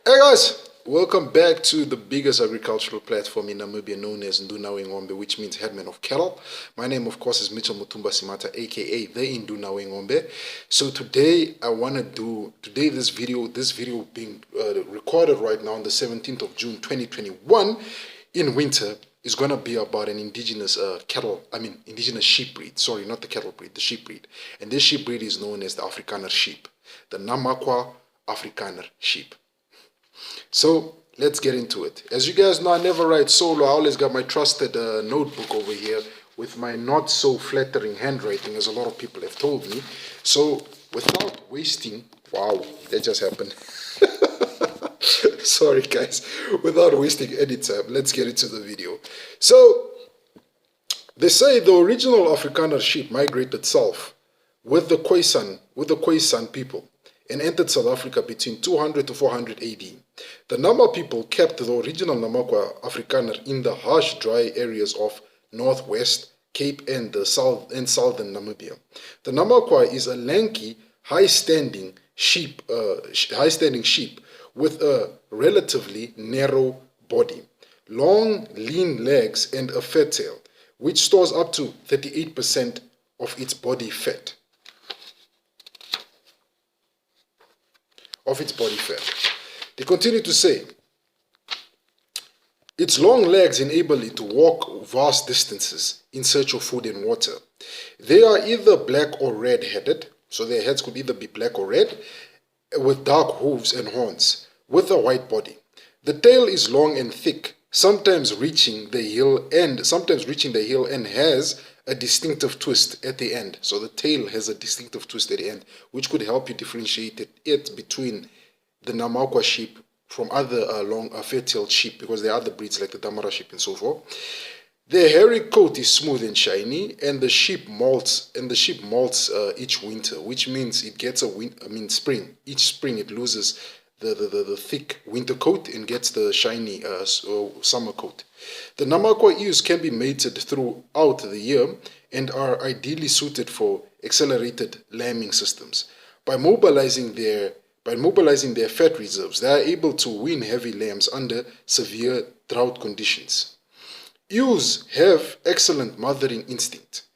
Hey guys, welcome back to the biggest agricultural platform in Namibia known as Nduna Wengombe, which means headman of cattle. My name, of course, is Mitchell Mutumba Simata, aka the Nduna Wengombe. So today this video being recorded right now on the 17th of June 2021 in winter is going to be about an indigenous indigenous sheep breed. Sorry, not the cattle breed, the sheep breed. And this sheep breed is known as the Afrikaner sheep, the Namakwa Afrikaner sheep. So let's get into it. As you guys know, I never write solo. I always got my trusted notebook over here with my not so flattering handwriting, as a lot of people have told me. So without wasting, wow, that just happened. Sorry guys, without wasting any time, let's get into the video. So they say the original Afrikaner sheep migrated south with the Khoisan people and entered South Africa between 200 to 400 AD. The Nama people kept the original Namakwa Afrikaner in the harsh, dry areas of northwest Cape and the southern Namibia. The Namakwa is a lanky, high-standing sheep with a relatively narrow body, long, lean legs, and a fat tail, which stores up to 38% of its body fat. They continue to say, its long legs enable it to walk vast distances in search of food and water. They are either black or red-headed, so their heads could either be black or red, with dark hooves and horns, with a white body. The tail is long and thick, sometimes reaching the heel and has a distinctive twist at the end. So the tail has a distinctive twist at the end, which could help you differentiate it between the Namakwa sheep from other long fat-tailed sheep, because there are other breeds like the Damara sheep and so forth. Their hairy coat is smooth and shiny, and the sheep molts each winter, which means it gets spring. Each spring it loses the thick winter coat and gets the shiny summer coat. The Namakwa ewes can be mated throughout the year and are ideally suited for accelerated lambing systems. By mobilizing their fat reserves, they are able to wean heavy lambs under severe drought conditions. Ewes have excellent mothering instinct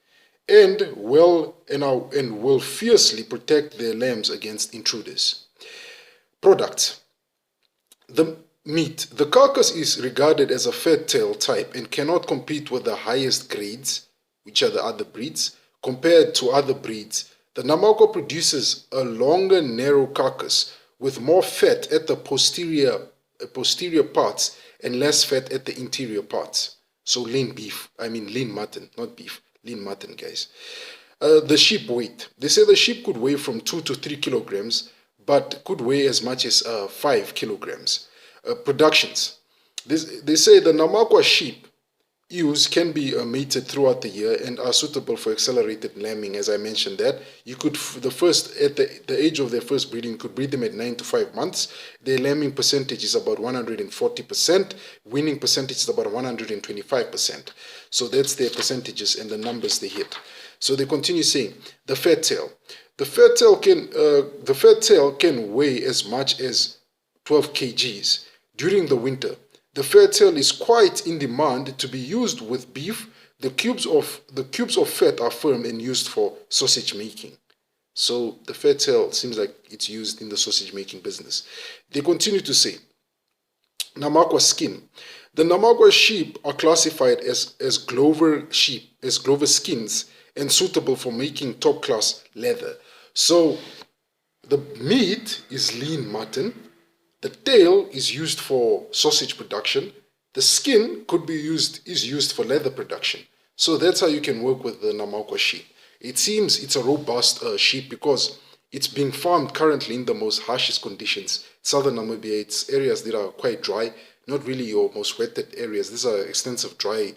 and will fiercely protect their lambs against intruders. Products. The meat. The carcass is regarded as a fat tail type and cannot compete with the highest grades, which are the other breeds. Compared to other breeds, the Namakwa produces a longer, narrow carcass with more fat at the posterior parts and less fat at the interior parts. So lean mutton, not beef, lean mutton, guys. The sheep weight. They say the sheep could weigh from 2 to 3 kilograms, but could weigh as much as 5 kilograms. Productions. They say the Namakwa sheep ewes can be mated throughout the year and are suitable for accelerated lambing. As I mentioned that, you could at the age of their first breeding, you could breed them at 9 to 5 months. Their lambing percentage is about 140%. Winning percentage is about 125%. So that's their percentages and the numbers they hit. So they continue saying the fat tail. The fat tail can weigh as much as 12 kgs during the winter. The fat tail is quite in demand to be used with beef. The cubes of fat are firm and used for sausage making. So the fat tail seems like it's used in the sausage making business. They continue to say, Namakwa skin. The Namakwa sheep are classified as Glover skins and suitable for making top class leather. So the meat is lean mutton. The tail is used for sausage production. The skin is used for leather production. So that's how you can work with the Namakwa sheep. It seems it's a robust sheep because it's being farmed currently in the most harshest conditions. Southern Namibia, it's areas that are quite dry, not really your most wetted areas. These are extensive dry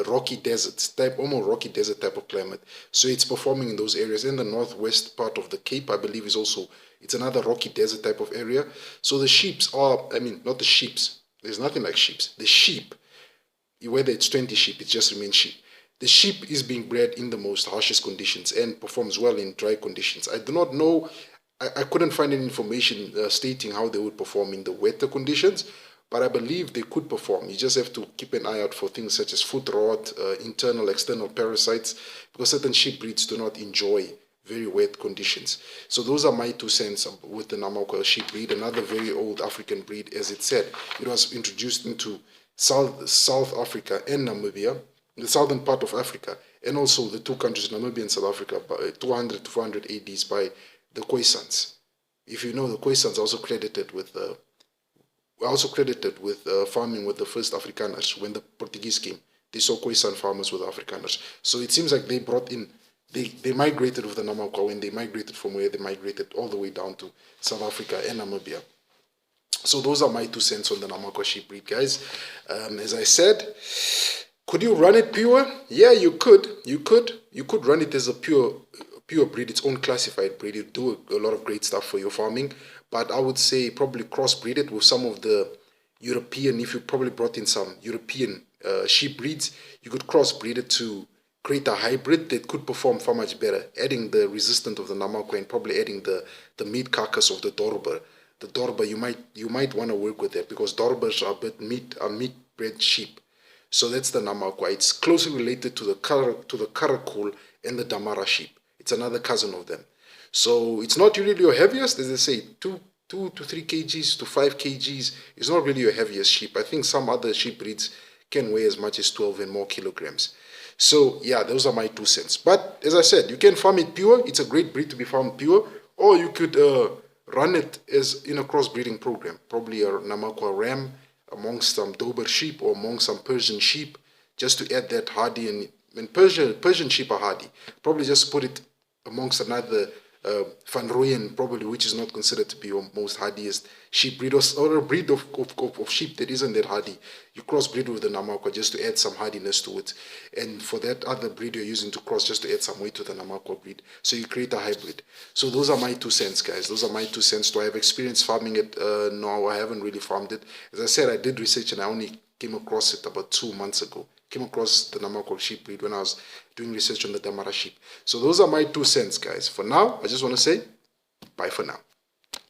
rocky desert type of climate. So it's performing in those areas. In the northwest part of the Cape, I believe, it's another rocky desert type of area. So the sheeps are, not the sheeps. There's nothing like sheeps. The sheep, whether it's 20 sheep, it just remains sheep. The sheep is being bred in the most harshest conditions and performs well in dry conditions. I do not know I couldn't find any information stating how they would perform in the wetter conditions, but I believe they could perform. You just have to keep an eye out for things such as foot rot, internal, external parasites, because certain sheep breeds do not enjoy very wet conditions. So those are my 2 cents with the Namaqua sheep breed, another very old African breed. As it said, it was introduced into South Africa and Namibia, the southern part of Africa, and also the two countries, Namibia and South Africa, by 200 to 400 ADs by the Khoisans. If you know, the Khoisans are also credited with farming with the first Afrikaners. When the Portuguese came, they saw Khoisan farmers with Afrikaners. So it seems like they brought in, they migrated with the Namaqua when they migrated from where they migrated all the way down to South Africa and Namibia. So those are my 2 cents on the Namaqua sheep breed, guys. As I said, could you run it pure? Yeah, you could. You could run it as a pure breed, its own classified breed. You do a lot of great stuff for your farming. But I would say probably crossbreed it with some of the European. If you probably brought in some European sheep breeds, you could crossbreed it to create a hybrid that could perform far much better, adding the resistance of the Namaqua and probably adding the meat carcass of the Dorber. The Dorber, you might want to work with that, because Dorbers are meat bred sheep. So that's the Namaqua. It's closely related to the Karakul and the Damara sheep. It's another cousin of them. So it's not really your heaviest, as they say, 2 to 3 kgs to 5 kgs is not really your heaviest sheep. I think some other sheep breeds can weigh as much as 12 and more kilograms. So yeah, those are my 2 cents. But as I said, you can farm it pure. It's a great breed to be farmed pure, or you could run it as in a crossbreeding program, probably a Namaqua ram amongst some Dober sheep or amongst some Persian sheep, just to add that hardy. And Persian sheep are hardy. Probably just put it amongst another Van Rooyen, probably, which is not considered to be your most hardiest sheep breed, or a breed of sheep that isn't that hardy. You crossbreed with the Namaqua just to add some hardiness to it, and for that other breed you're using to cross, just to add some weight to the Namaqua breed. So you create a hybrid. So those are my 2 cents, guys. Those are my 2 cents. Do I have experience farming it? No, I haven't really farmed it. As I said, I did research and I only came across it about 2 months ago. Came across the Namaqua sheep breed when I was doing research on the Damara sheep. So those are my 2 cents, guys. For now, I just want to say bye for now.